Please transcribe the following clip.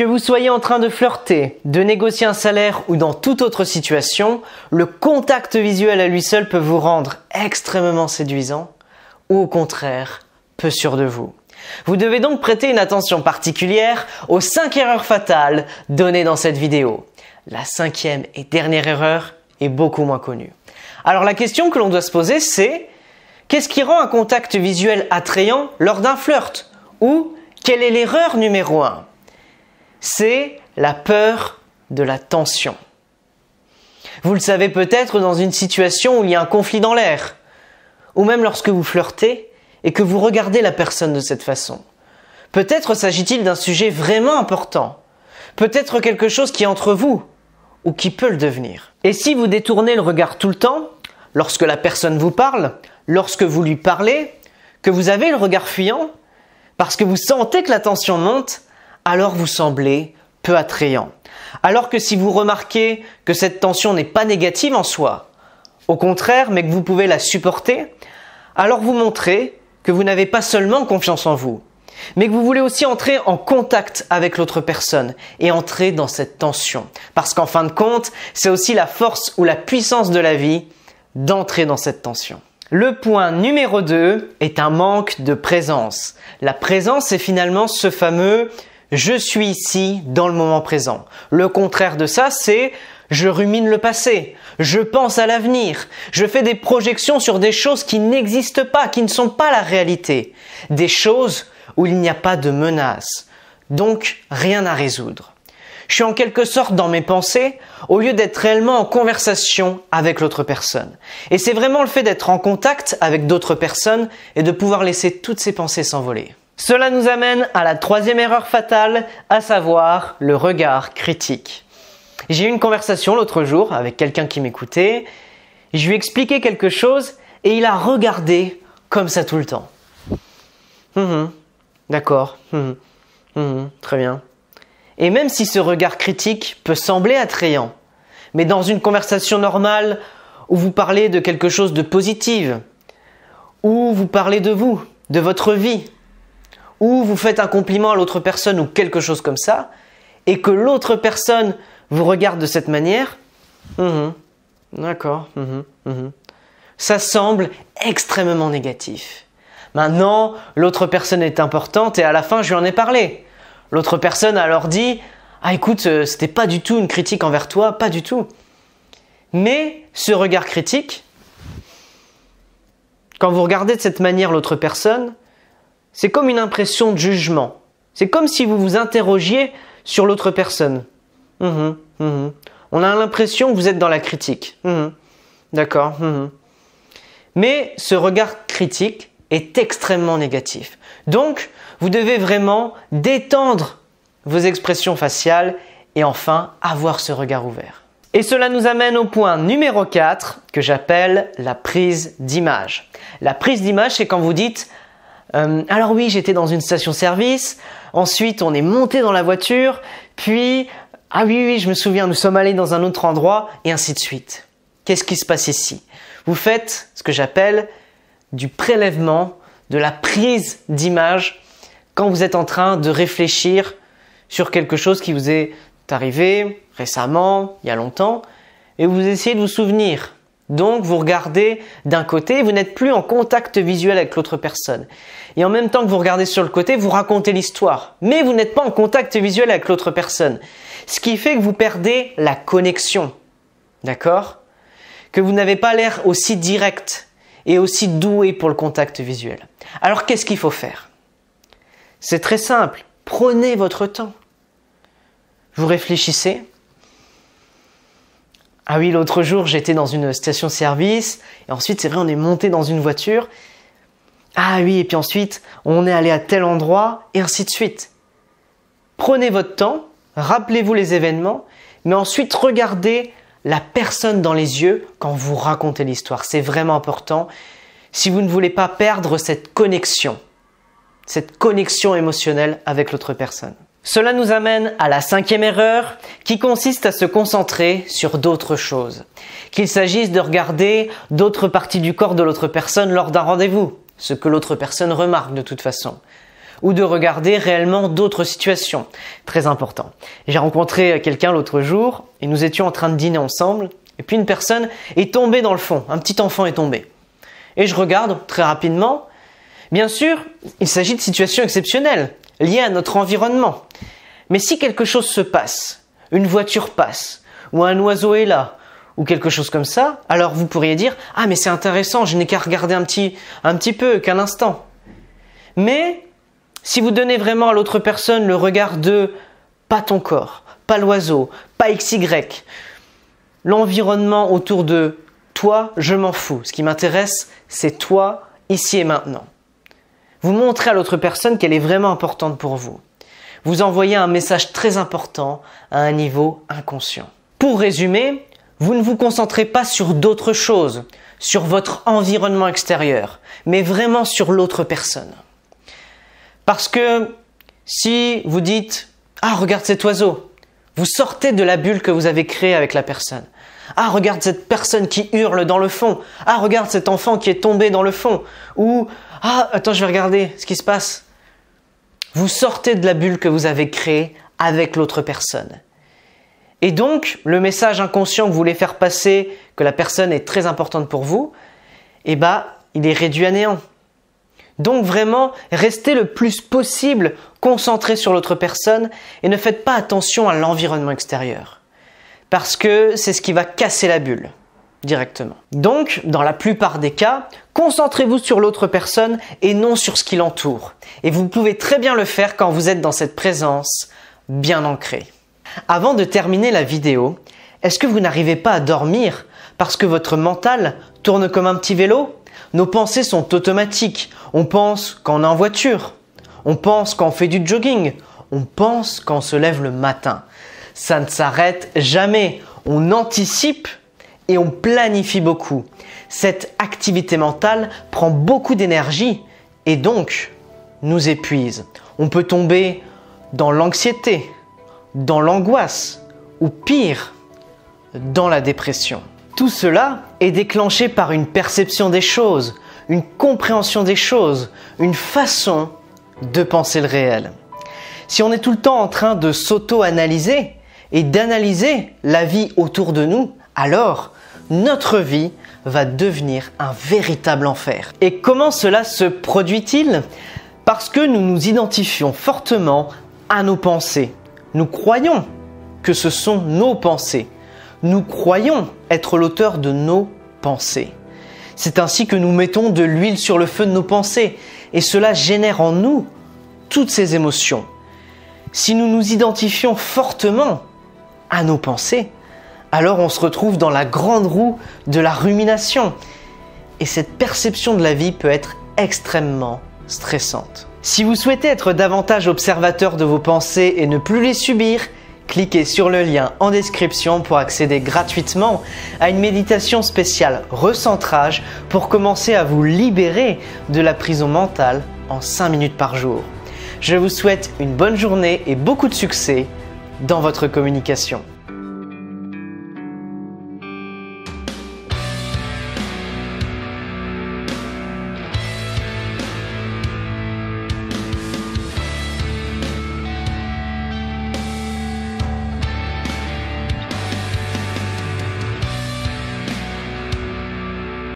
Que vous soyez en train de flirter, de négocier un salaire ou dans toute autre situation, le contact visuel à lui seul peut vous rendre extrêmement séduisant ou au contraire, peu sûr de vous. Vous devez donc prêter une attention particulière aux 5 erreurs fatales données dans cette vidéo. La 5e et dernière erreur est beaucoup moins connue. Alors la question que l'on doit se poser c'est: qu'est-ce qui rend un contact visuel attrayant lors d'un flirt? Ou quelle est l'erreur numéro 1? C'est la peur de la tension. Vous le savez peut-être dans une situation où il y a un conflit dans l'air, ou même lorsque vous flirtez et que vous regardez la personne de cette façon. Peut-être s'agit-il d'un sujet vraiment important, peut-être quelque chose qui est entre vous, ou qui peut le devenir. Et si vous détournez le regard tout le temps, lorsque la personne vous parle, lorsque vous lui parlez, que vous avez le regard fuyant, parce que vous sentez que la tension monte, alors vous semblez peu attrayant. Alors que si vous remarquez que cette tension n'est pas négative en soi, au contraire, mais que vous pouvez la supporter, alors vous montrez que vous n'avez pas seulement confiance en vous, mais que vous voulez aussi entrer en contact avec l'autre personne et entrer dans cette tension. Parce qu'en fin de compte, c'est aussi la force ou la puissance de la vie d'entrer dans cette tension. Le point numéro 2 est un manque de présence. La présence est finalement ce fameux « je suis ici dans le moment présent ». Le contraire de ça, c'est « je rumine le passé »,« je pense à l'avenir », je fais des projections sur des choses qui n'existent pas, qui ne sont pas la réalité. Des choses où il n'y a pas de menace, donc rien à résoudre. Je suis en quelque sorte dans mes pensées au lieu d'être réellement en conversation avec l'autre personne. Et c'est vraiment le fait d'être en contact avec d'autres personnes et de pouvoir laisser toutes ces pensées s'envoler. Cela nous amène à la 3e erreur fatale, à savoir le regard critique. J'ai eu une conversation l'autre jour avec quelqu'un qui m'écoutait, je lui ai expliqué quelque chose et il a regardé comme ça tout le temps. D'accord, très bien. Et même si ce regard critique peut sembler attrayant, mais dans une conversation normale où vous parlez de quelque chose de positif, où vous parlez de vous, de votre vie, où vous faites un compliment à l'autre personne ou quelque chose comme ça, et que l'autre personne vous regarde de cette manière, d'accord, ça semble extrêmement négatif. Maintenant, l'autre personne est importante et à la fin, je lui en ai parlé. L'autre personne a alors dit « Ah écoute, c'était pas du tout une critique envers toi, pas du tout. » Mais ce regard critique, quand vous regardez de cette manière l'autre personne, c'est comme une impression de jugement. C'est comme si vous vous interrogiez sur l'autre personne. On a l'impression que vous êtes dans la critique. D'accord. Mais ce regard critique est extrêmement négatif. Donc, vous devez vraiment détendre vos expressions faciales et enfin avoir ce regard ouvert. Et cela nous amène au point numéro 4 que j'appelle la prise d'image. La prise d'image, c'est quand vous dites alors oui, j'étais dans une station-service, ensuite on est monté dans la voiture, puis ah oui, je me souviens, nous sommes allés dans un autre endroit et ainsi de suite. Qu'est-ce qui se passe ici? Vous faites ce que j'appelle du prélèvement, de la prise d'image quand vous êtes en train de réfléchir sur quelque chose qui vous est arrivé récemment, il y a longtemps, et vous essayez de vous souvenir. Donc vous regardez d'un côté, vous n'êtes plus en contact visuel avec l'autre personne. Et en même temps que vous regardez sur le côté, vous racontez l'histoire. Mais vous n'êtes pas en contact visuel avec l'autre personne. Ce qui fait que vous perdez la connexion. D'accord? Que vous n'avez pas l'air aussi direct et aussi doué pour le contact visuel. Alors qu'est-ce qu'il faut faire? C'est très simple. Prenez votre temps. Vous réfléchissez. Ah oui, l'autre jour, j'étais dans une station-service et ensuite, c'est vrai, on est monté dans une voiture. Ah oui, et puis ensuite, on est allé à tel endroit et ainsi de suite. Prenez votre temps, rappelez-vous les événements, mais ensuite, regardez la personne dans les yeux quand vous racontez l'histoire. C'est vraiment important si vous ne voulez pas perdre cette connexion émotionnelle avec l'autre personne. Cela nous amène à la 5e erreur qui consiste à se concentrer sur d'autres choses. Qu'il s'agisse de regarder d'autres parties du corps de l'autre personne lors d'un rendez-vous, ce que l'autre personne remarque de toute façon. ou de regarder réellement d'autres situations. Très important. J'ai rencontré quelqu'un l'autre jour et nous étions en train de dîner ensemble et puis une personne est tombée dans le fond, un petit enfant est tombé. Et je regarde très rapidement. Bien sûr, il s'agit de situations exceptionnelles, liées à notre environnement. Mais si quelque chose se passe, une voiture passe, ou un oiseau est là, ou quelque chose comme ça, alors vous pourriez dire « Ah mais c'est intéressant, je n'ai qu'à regarder un petit peu, qu'un instant ». Mais si vous donnez vraiment à l'autre personne le regard de « pas ton corps, pas l'oiseau, pas XY », l'environnement autour de « toi, je m'en fous, ce qui m'intéresse, c'est toi, ici et maintenant ». Vous montrez à l'autre personne qu'elle est vraiment importante pour vous. Vous envoyez un message très important à un niveau inconscient. Pour résumer, vous ne vous concentrez pas sur d'autres choses, sur votre environnement extérieur, mais vraiment sur l'autre personne. Parce que si vous dites « Ah, regarde cet oiseau », vous sortez de la bulle que vous avez créée avec la personne. « Ah, regarde cette personne qui hurle dans le fond. Ah, regarde cet enfant qui est tombé dans le fond. » Ou « Ah, attends, je vais regarder ce qui se passe. » Vous sortez de la bulle que vous avez créée avec l'autre personne. Et donc, le message inconscient que vous voulez faire passer, que la personne est très importante pour vous, il est réduit à néant. Donc vraiment, restez le plus possible concentré sur l'autre personne et ne faites pas attention à l'environnement extérieur. Parce que c'est ce qui va casser la bulle directement. Donc, dans la plupart des cas, concentrez-vous sur l'autre personne et non sur ce qui l'entoure. Et vous pouvez très bien le faire quand vous êtes dans cette présence bien ancrée. Avant de terminer la vidéo, est-ce que vous n'arrivez pas à dormir parce que votre mental tourne comme un petit vélo? Nos pensées sont automatiques. On pense quand on est en voiture. On pense quand on fait du jogging. On pense quand on se lève le matin. Ça ne s'arrête jamais. On anticipe et on planifie beaucoup. Cette activité mentale prend beaucoup d'énergie et donc nous épuise. On peut tomber dans l'anxiété, dans l'angoisse ou pire, dans la dépression. Tout cela est déclenché par une perception des choses, une compréhension des choses, une façon de penser le réel. Si on est tout le temps en train de s'auto-analyser et d'analyser la vie autour de nous, alors notre vie va devenir un véritable enfer. Et comment cela se produit-il? Parce que nous nous identifions fortement à nos pensées. Nous croyons que ce sont nos pensées. Nous croyons être l'auteur de nos pensées. C'est ainsi que nous mettons de l'huile sur le feu de nos pensées et cela génère en nous toutes ces émotions. Si nous nous identifions fortement à nos pensées, alors on se retrouve dans la grande roue de la rumination et cette perception de la vie peut être extrêmement stressante. Si vous souhaitez être davantage observateur de vos pensées et ne plus les subir, cliquez sur le lien en description pour accéder gratuitement à une méditation spéciale recentrage pour commencer à vous libérer de la prison mentale en 5 minutes par jour. Je vous souhaite une bonne journée et beaucoup de succès dans votre communication.